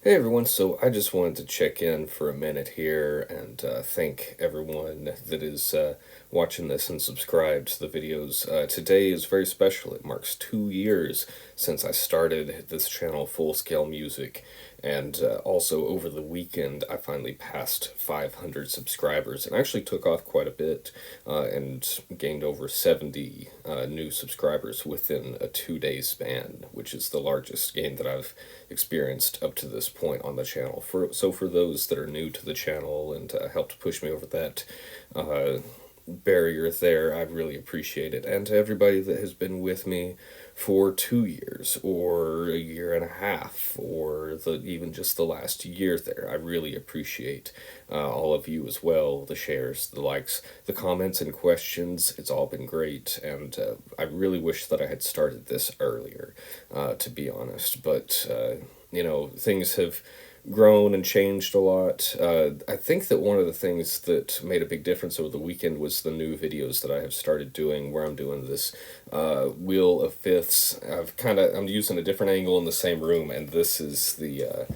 Hey everyone, so I just wanted to check in for a minute here and thank everyone that is watching this and subscribed to the videos. Today is very special. It marks 2 years since I started this channel, Full Scale Music, and also over the weekend I finally passed 500 subscribers and actually took off quite a bit and gained over 70 new subscribers within a 2 day span, which is the largest gain that I've experienced up to this point on the channel. For those that are new to the channel and helped push me over that uh, barrier there, I really appreciate it. And to everybody that has been with me for 2 years or a year and a half or even just the last year there, I really appreciate all of you as well. The shares, the likes, the comments and questions. It's all been great, and I really wish that I had started this earlier, to be honest. But things have grown and changed a lot. I think that one of the things that made a big difference over the weekend was the new videos that I have started doing, where I'm doing this wheel of fifths. I'm using a different angle in the same room, and this is the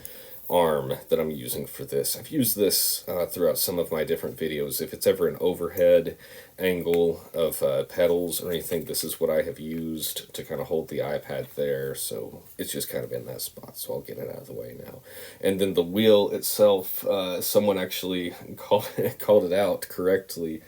arm that I'm using for this. I've used this throughout some of my different videos. If it's ever an overhead angle of pedals or anything, this is what I have used to kind of hold the iPad there. So it's just kind of in that spot. So I'll get it out of the way now. And then the wheel itself, someone actually called it out correctly.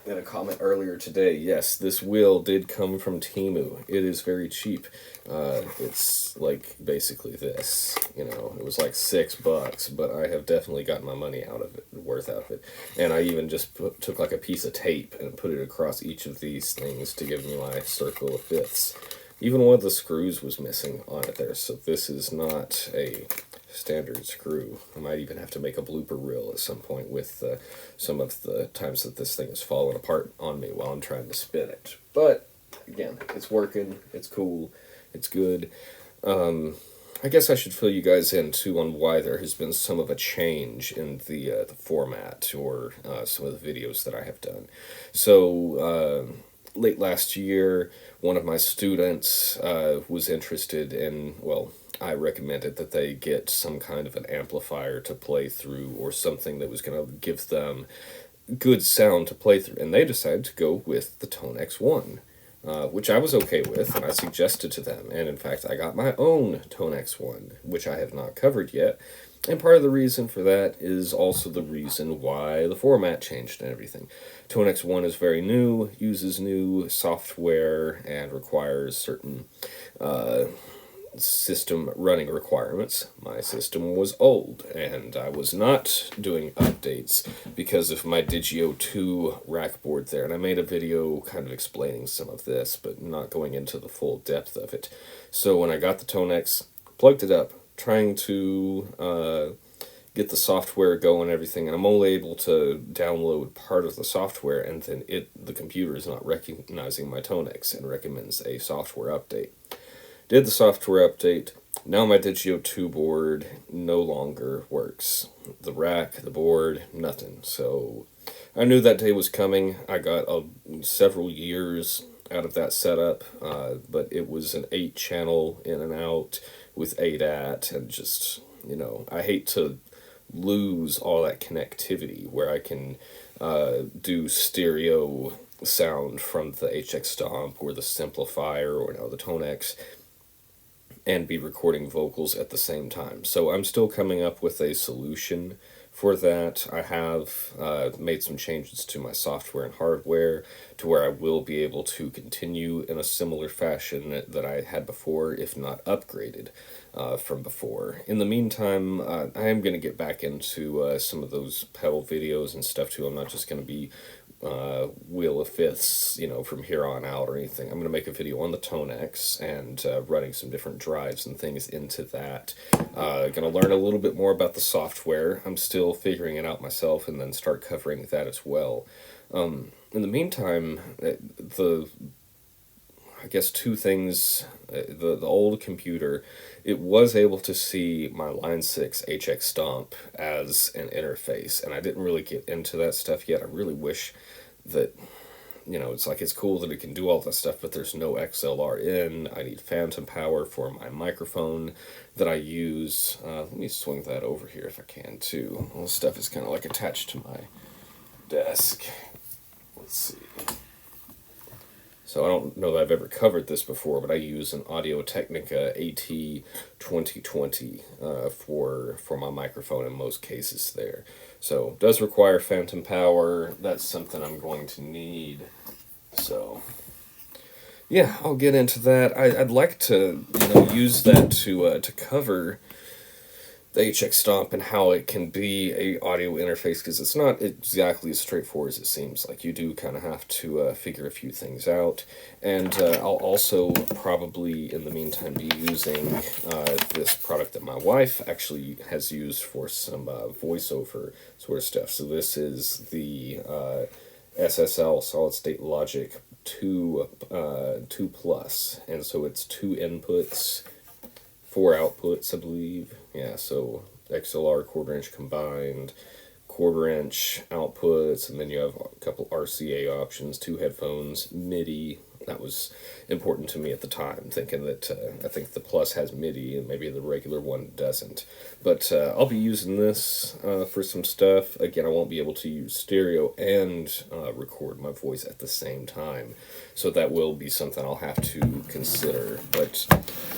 In a comment earlier today, yes, this wheel did come from Temu. It is very cheap. It's like basically this. It was like $6, but I have definitely gotten my money worth out of it. And I even just took like a piece of tape and put it across each of these things to give me my circle of fifths. Even one of the screws was missing on it there, so this is not a standard screw. I might even have to make a blooper reel at some point with some of the times that this thing has fallen apart on me while I'm trying to spin it. But again, it's working, it's cool, it's good. I guess I should fill you guys in too on why there has been some of a change in the format or some of the videos that I have done. So late last year, one of my students was interested in, well, I recommended that they get some kind of an amplifier to play through or something that was going to give them good sound to play through. And they decided to go with the Tone X1, which I was okay with, and I suggested to them. And in fact, I got my own Tone X1, which I have not covered yet. And part of the reason for that is also the reason why the format changed and everything. Tone X1 is very new, uses new software, and requires certain system running requirements. My system was old, and I was not doing updates because of my Digio 2 rack board there. And I made a video kind of explaining some of this, but not going into the full depth of it. So when I got the Tone X, plugged it up, trying to get the software going and everything, and I'm only able to download part of the software, and then the computer is not recognizing my Tone X and recommends a software update. Did the software update. Now my Digio 2 board no longer works. The rack, the board, nothing. So I knew that day was coming. I got several years out of that setup, but it was an 8 channel in and out with ADAT, and just, I hate to lose all that connectivity where I can do stereo sound from the HX Stomp or the Simplifier or now the Tone X and be recording vocals at the same time. So I'm still coming up with a solution for that. I have made some changes to my software and hardware to where I will be able to continue in a similar fashion that I had before, if not upgraded from before. In the meantime, I am going to get back into some of those pedal videos and stuff too. I'm not just going to be wheel of fifths, from here on out or anything. I'm going to make a video on the Tone X and running some different drives and things into that. Going to learn a little bit more about the software. I'm still figuring it out myself, and then start covering that as well. In the meantime, I guess two things. The old computer, it was able to see my Line 6 HX Stomp as an interface, and I didn't really get into that stuff yet. I really wish that it's like it's cool that it can do all that stuff, but there's no XLR in. I need phantom power for my microphone that I use. Let me swing that over here if I can too. All this stuff is kind of like attached to my desk. Let's see. So I don't know that I've ever covered this before, but I use an Audio-Technica AT2020 for my microphone in most cases there. So it does require phantom power. That's something I'm going to need. So yeah, I'll get into that. I'd like to use that to cover the HX Stomp and how it can be a audio interface, because it's not exactly as straightforward as it seems. Like, you do kind of have to figure a few things out. And I'll also probably in the meantime be using this product that my wife actually has used for some voiceover sort of stuff. So this is the SSL, Solid State Logic 2 Plus, and so it's 2 inputs, 4 outputs, I believe. Yeah, so XLR, quarter-inch combined, quarter-inch outputs, and then you have a couple RCA options, 2 headphones, MIDI. That was important to me at the time, thinking that I think the Plus has MIDI and maybe the regular one doesn't. But I'll be using this for some stuff. Again, I won't be able to use stereo and record my voice at the same time, so that will be something I'll have to consider. But,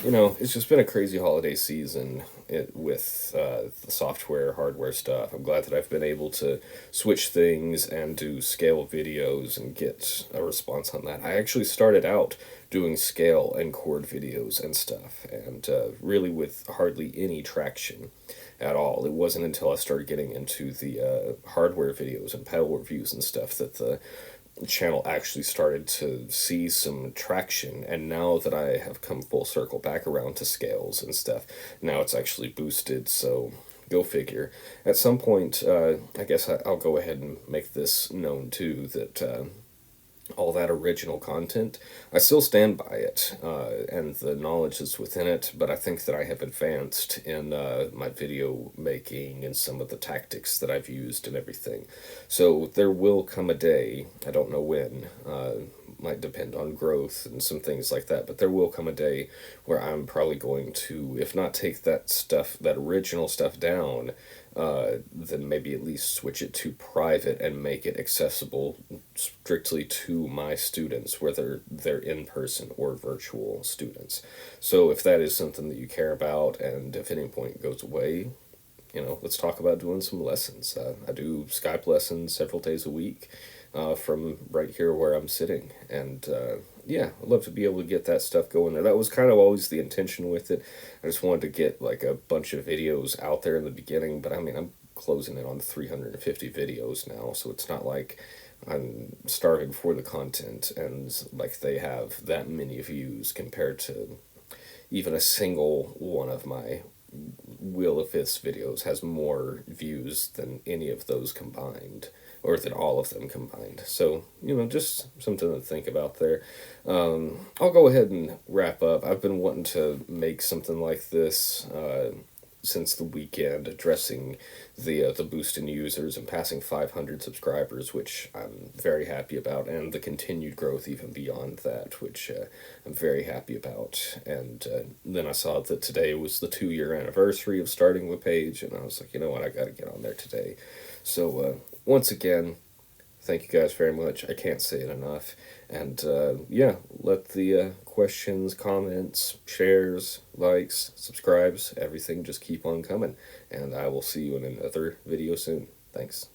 it's just been a crazy holiday season with the software, hardware stuff. I'm glad that I've been able to switch things and do scale videos and get a response on that. I actually started out doing scale and chord videos and stuff, and really with hardly any traction at all. It wasn't until I started getting into the hardware videos and pedal reviews and stuff that the channel actually started to see some traction. And now that I have come full circle back around to scales and stuff, now it's actually boosted. So go figure. At some point, I guess I'll go ahead and make this known too, that all that original content, I still stand by it, and the knowledge that's within it, but I think that I have advanced in my video making and some of the tactics that I've used and everything. So there will come a day, I don't know when, might depend on growth and some things like that, but there will come a day where I'm probably going to, if not take that original stuff down, then maybe at least switch it to private and make it accessible strictly to my students, whether they're in-person or virtual students. So if that is something that you care about, and if at any point goes away, let's talk about doing some lessons. I do Skype lessons several days a week from right here where I'm sitting, and yeah, I'd love to be able to get that stuff going there. That was kind of always the intention with it. I just wanted to get like a bunch of videos out there in the beginning, but I mean, I'm closing in on 350 videos now, so it's not like I'm starving for the content and like they have that many views compared to even a single one of my Wheel of Fifths videos has more views than any of those combined, or than all of them combined. So, just something to think about there. I'll go ahead and wrap up. I've been wanting to make something like this since the weekend, addressing the boost in users and passing 500 subscribers, which I'm very happy about, and the continued growth even beyond that, which I'm very happy about. And then I saw that today was the 2-year anniversary of starting the page, and I was like, you know what, I gotta get on there today. So once again, thank you guys very much. I can't say it enough. And yeah, let the questions, comments, shares, likes, subscribes, everything just keep on coming. And I will see you in another video soon. Thanks.